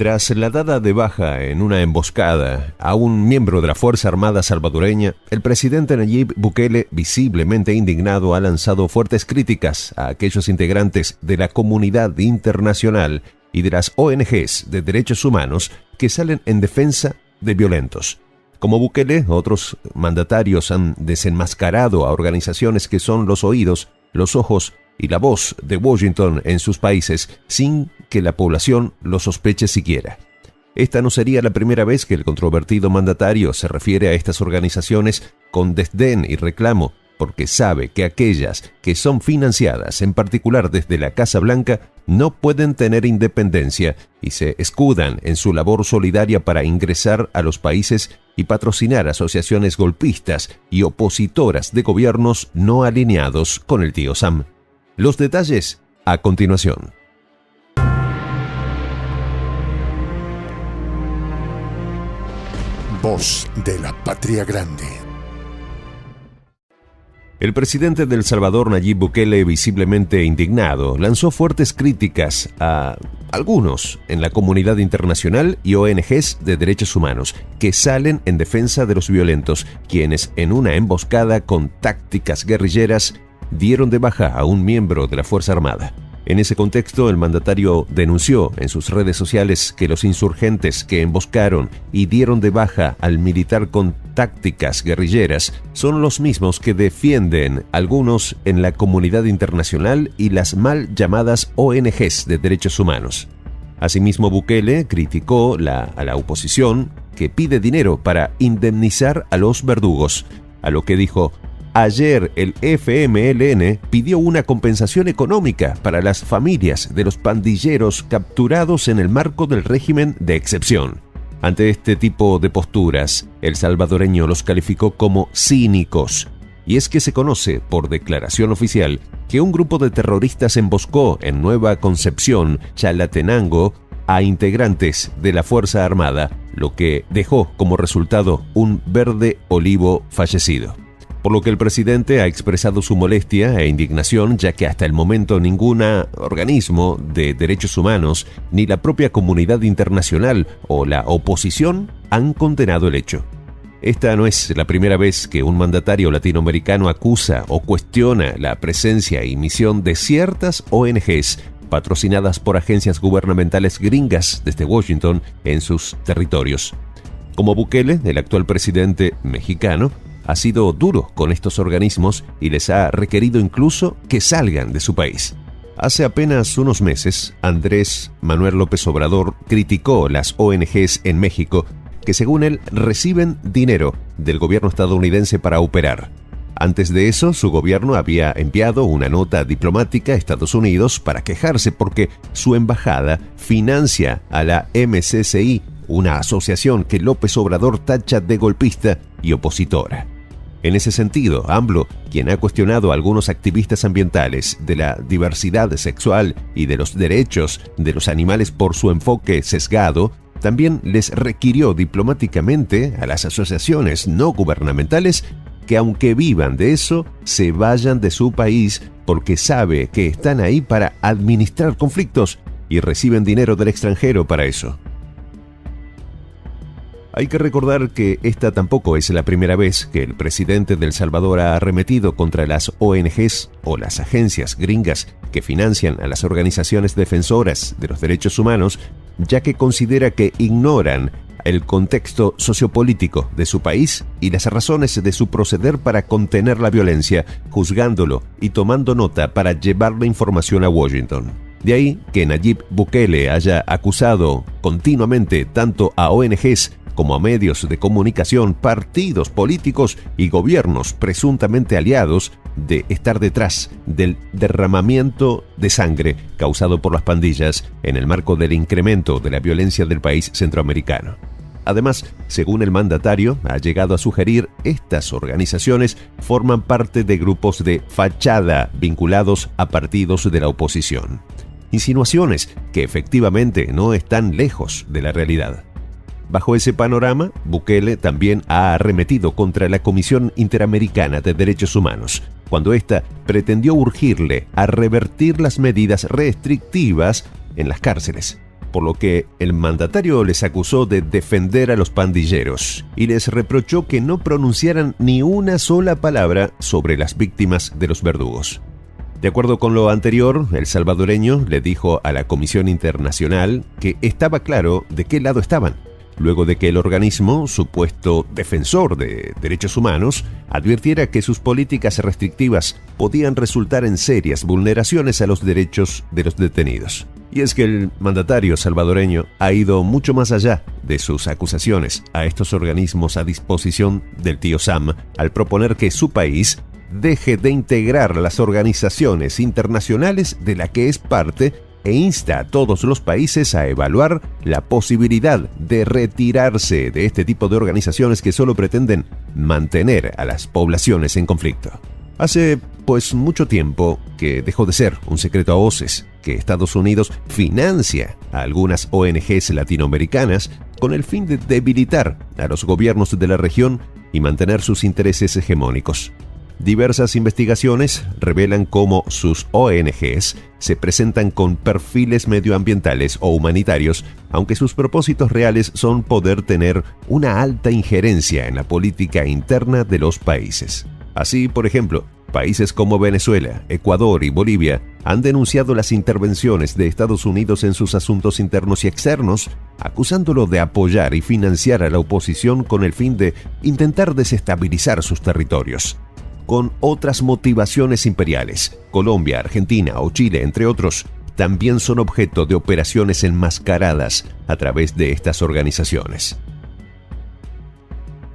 Tras la dada de baja en una emboscada a un miembro de la Fuerza Armada salvadoreña, el presidente Nayib Bukele, visiblemente indignado, ha lanzado fuertes críticas a aquellos integrantes de la comunidad internacional y de las ONGs de derechos humanos que salen en defensa de violentos. Como Bukele, otros mandatarios han desenmascarado a organizaciones que son los oídos, los ojos y la voz de Washington en sus países sin que la población lo sospeche siquiera. Esta no sería la primera vez que el controvertido mandatario se refiere a estas organizaciones con desdén y reclamo, porque sabe que aquellas que son financiadas, en particular desde la Casa Blanca, no pueden tener independencia y se escudan en su labor solidaria para ingresar a los países y patrocinar asociaciones golpistas y opositoras de gobiernos no alineados con el tío Sam. Los detalles a continuación. Voz de la Patria Grande. El presidente de El Salvador, Nayib Bukele, visiblemente indignado, lanzó fuertes críticas a algunos en la comunidad internacional y ONGs de derechos humanos que salen en defensa de los violentos, quienes en una emboscada con tácticas guerrilleras dieron de baja a un miembro de la Fuerza Armada. En ese contexto, el mandatario denunció en sus redes sociales que los insurgentes que emboscaron y dieron de baja al militar con tácticas guerrilleras son los mismos que defienden algunos en la comunidad internacional y las mal llamadas ONGs de derechos humanos. Asimismo, Bukele criticó a la oposición que pide dinero para indemnizar a los verdugos, a lo que dijo: ayer el FMLN pidió una compensación económica para las familias de los pandilleros capturados en el marco del régimen de excepción. Ante este tipo de posturas, el salvadoreño los calificó como cínicos. Y es que se conoce por declaración oficial que un grupo de terroristas emboscó en Nueva Concepción, Chalatenango, a integrantes de la Fuerza Armada, lo que dejó como resultado un verde olivo fallecido. Por lo que el presidente ha expresado su molestia e indignación, ya que hasta el momento ningún organismo de derechos humanos, ni la propia comunidad internacional o la oposición han condenado el hecho. Esta no es la primera vez que un mandatario latinoamericano acusa o cuestiona la presencia y misión de ciertas ONGs patrocinadas por agencias gubernamentales gringas desde Washington en sus territorios. Como Bukele, el actual presidente mexicano, ha sido duro con estos organismos y les ha requerido incluso que salgan de su país. Hace apenas unos meses, Andrés Manuel López Obrador criticó las ONGs en México que, según él, reciben dinero del gobierno estadounidense para operar. Antes de eso, su gobierno había enviado una nota diplomática a Estados Unidos para quejarse porque su embajada financia a la MCCI, una asociación que López Obrador tacha de golpista y opositora. En ese sentido, AMLO, quien ha cuestionado a algunos activistas ambientales de la diversidad sexual y de los derechos de los animales por su enfoque sesgado, también les requirió diplomáticamente a las asociaciones no gubernamentales que, aunque vivan de eso, se vayan de su país porque sabe que están ahí para administrar conflictos y reciben dinero del extranjero para eso. Hay que recordar que esta tampoco es la primera vez que el presidente de El Salvador ha arremetido contra las ONGs o las agencias gringas que financian a las organizaciones defensoras de los derechos humanos, ya que considera que ignoran el contexto sociopolítico de su país y las razones de su proceder para contener la violencia, juzgándolo y tomando nota para llevar la información a Washington. De ahí que Nayib Bukele haya acusado continuamente tanto a ONGs como a medios de comunicación, partidos políticos y gobiernos presuntamente aliados de estar detrás del derramamiento de sangre causado por las pandillas en el marco del incremento de la violencia del país centroamericano. Además, según el mandatario, ha llegado a sugerir estas organizaciones forman parte de grupos de fachada vinculados a partidos de la oposición. Insinuaciones que efectivamente no están lejos de la realidad. Bajo ese panorama, Bukele también ha arremetido contra la Comisión Interamericana de Derechos Humanos, cuando ésta pretendió urgirle a revertir las medidas restrictivas en las cárceles. por lo que el mandatario les acusó de defender a los pandilleros y les reprochó que no pronunciaran ni una sola palabra sobre las víctimas de los verdugos. De acuerdo con lo anterior, el salvadoreño le dijo a la Comisión Internacional que estaba claro de qué lado estaban, luego de que el organismo, supuesto defensor de derechos humanos, advirtiera que sus políticas restrictivas podían resultar en serias vulneraciones a los derechos de los detenidos. Y es que el mandatario salvadoreño ha ido mucho más allá de sus acusaciones a estos organismos a disposición del tío Sam al proponer que su país deje de integrar las organizaciones internacionales de la que es parte e insta a todos los países a evaluar la posibilidad de retirarse de este tipo de organizaciones que solo pretenden mantener a las poblaciones en conflicto. Hace pues mucho tiempo que dejó de ser un secreto a voces que Estados Unidos financia a algunas ONGs latinoamericanas con el fin de debilitar a los gobiernos de la región y mantener sus intereses hegemónicos. Diversas investigaciones revelan cómo sus ONGs se presentan con perfiles medioambientales o humanitarios, aunque sus propósitos reales son poder tener una alta injerencia en la política interna de los países. Así, por ejemplo, países como Venezuela, Ecuador y Bolivia han denunciado las intervenciones de Estados Unidos en sus asuntos internos y externos, acusándolo de apoyar y financiar a la oposición con el fin de intentar desestabilizar sus territorios. Con otras motivaciones imperiales, Colombia, Argentina o Chile, entre otros, también son objeto de operaciones enmascaradas a través de estas organizaciones.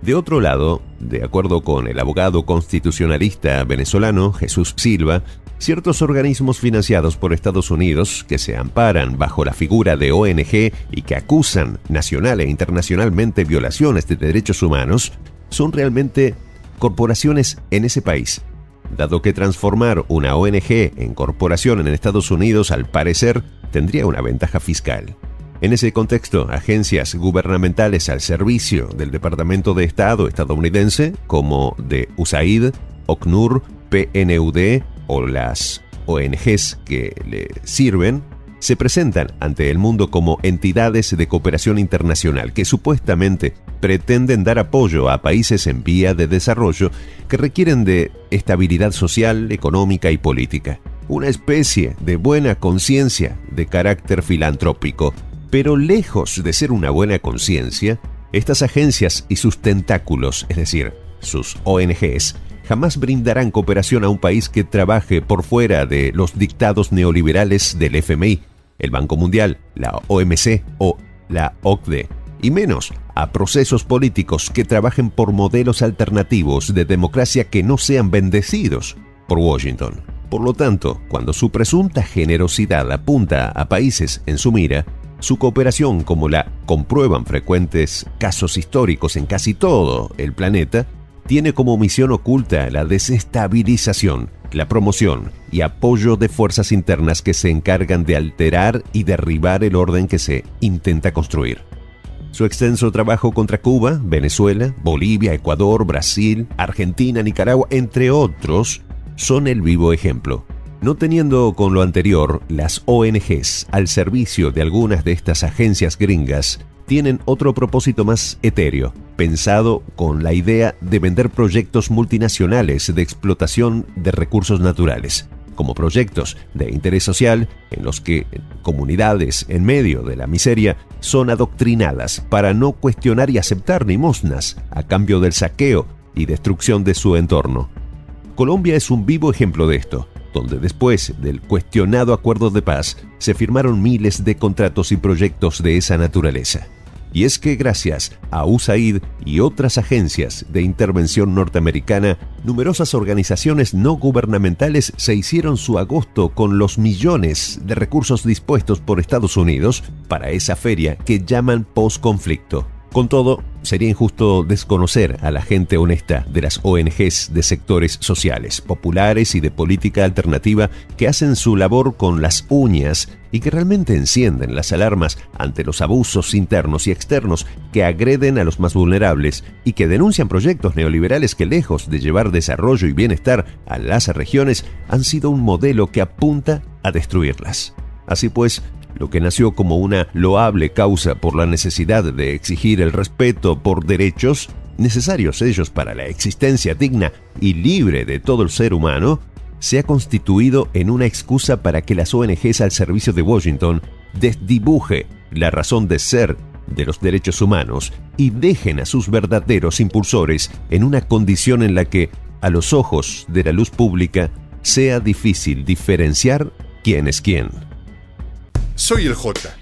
De otro lado, de acuerdo con el abogado constitucionalista venezolano Jesús Silva, ciertos organismos financiados por Estados Unidos que se amparan bajo la figura de ONG y que acusan nacional e internacionalmente violaciones de derechos humanos son realmente corporaciones en ese país, dado que transformar una ONG en corporación en Estados Unidos al parecer tendría una ventaja fiscal. En ese contexto, agencias gubernamentales al servicio del Departamento de Estado estadounidense, como de USAID, OCNUR, PNUD o las ONGs que le sirven, se presentan ante el mundo como entidades de cooperación internacional que supuestamente pretenden dar apoyo a países en vía de desarrollo que requieren de estabilidad social, económica y política. Una especie de buena conciencia de carácter filantrópico. Pero lejos de ser una buena conciencia, estas agencias y sus tentáculos, es decir, sus ONGs, jamás brindarán cooperación a un país que trabaje por fuera de los dictados neoliberales del FMI, el Banco Mundial, la OMC o la OCDE, y menos a procesos políticos que trabajen por modelos alternativos de democracia que no sean bendecidos por Washington. Por lo tanto, cuando su presunta generosidad apunta a países en su mira, su cooperación, como la comprueban frecuentes casos históricos en casi todo el planeta, tiene como misión oculta la desestabilización, la promoción y apoyo de fuerzas internas que se encargan de alterar y derribar el orden que se intenta construir. Su extenso trabajo contra Cuba, Venezuela, Bolivia, Ecuador, Brasil, Argentina, Nicaragua, entre otros, son el vivo ejemplo. No teniendo con lo anterior, las ONGs al servicio de algunas de estas agencias gringas tienen otro propósito más etéreo, pensado con la idea de vender proyectos multinacionales de explotación de recursos naturales, como proyectos de interés social en los que comunidades en medio de la miseria son adoctrinadas para no cuestionar y aceptar limosnas a cambio del saqueo y destrucción de su entorno. Colombia es un vivo ejemplo de esto, donde después del cuestionado acuerdo de paz se firmaron miles de contratos y proyectos de esa naturaleza. Y es que gracias a USAID y otras agencias de intervención norteamericana, numerosas organizaciones no gubernamentales se hicieron su agosto con los millones de recursos dispuestos por Estados Unidos para esa feria que llaman posconflicto. Con todo, sería injusto desconocer a la gente honesta de las ONGs de sectores sociales, populares y de política alternativa que hacen su labor con las uñas y que realmente encienden las alarmas ante los abusos internos y externos que agreden a los más vulnerables y que denuncian proyectos neoliberales que, lejos de llevar desarrollo y bienestar a las regiones, han sido un modelo que apunta a destruirlas. Así pues, Lo que nació como una loable causa por la necesidad de exigir el respeto por derechos, necesarios ellos para la existencia digna y libre de todo el ser humano, se ha constituido en una excusa para que las ONGs al servicio de Washington desdibuje la razón de ser de los derechos humanos y dejen a sus verdaderos impulsores en una condición en la que, a los ojos de la luz pública, sea difícil diferenciar quién es quién. Soy el J.